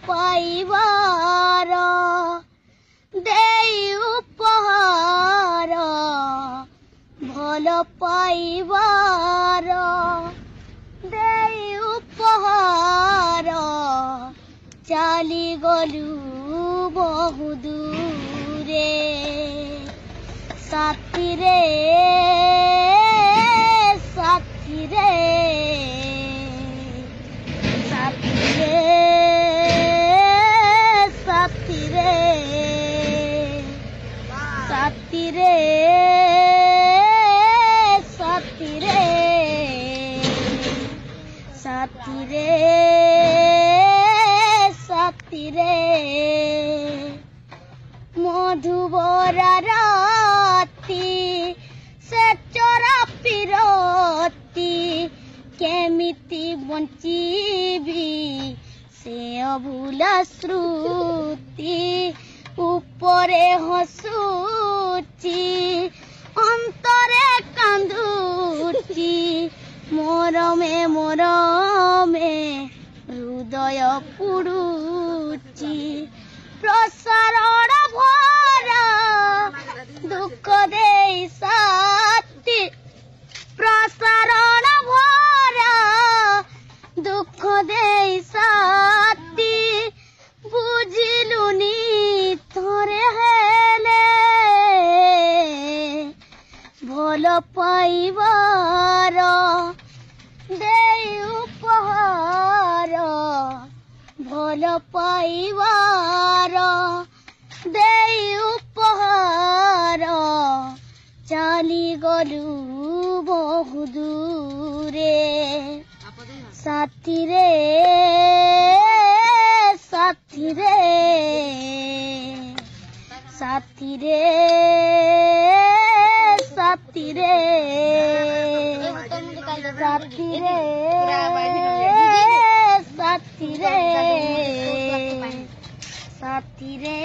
ପାଇବାର ଦେଇ ଉପହାର ଭଲ ପାଇବାର ଦେଇ ଉପହାର ଚାଲିଗଲୁ ବହୁ ଦୂରେ ସାଥିରେ ସାଥିରେ ସାଥିରେ ସାଥିରେ ସାଥିରେ ସାଥିରେ ସାଥିରେ ସାଥିରେ ମଧୁବରା ରାତି ସେ ଚରା ପିରତି କେମିତି ବଞ୍ଚିବି ସେ ଅଭୁଲା ସ୍ମୃତି ଉପରେ ହସୁଛି ଅନ୍ତରେ କାନ୍ଦୁଛି ମରମେ ମରମେ ହୃଦୟ ପୁଡୁଛି ପ୍ରସାରଣ ଭରା ଦୁଃଖ ଦେଇ ସାଥି ପ୍ରସାରଣ ଭରା ଦୁଃଖ ଦେଇ ସାଥି ବୁଝିଲୁନି ଥରେ ହେଲେ ଭଲ ପାଇବାର ଦେଇ ଉପହାର ଭଲ ପାଇବାର ଦେଇ ଉପହାର ଚାଲିଗଲୁ ବହୁ ଦୂରେ ସାଥିରେ ସାଥିରେ ସାଥିରେ ସାଥିରେ ସାଥିରେ ସାଥିରେ ସାଥିରେ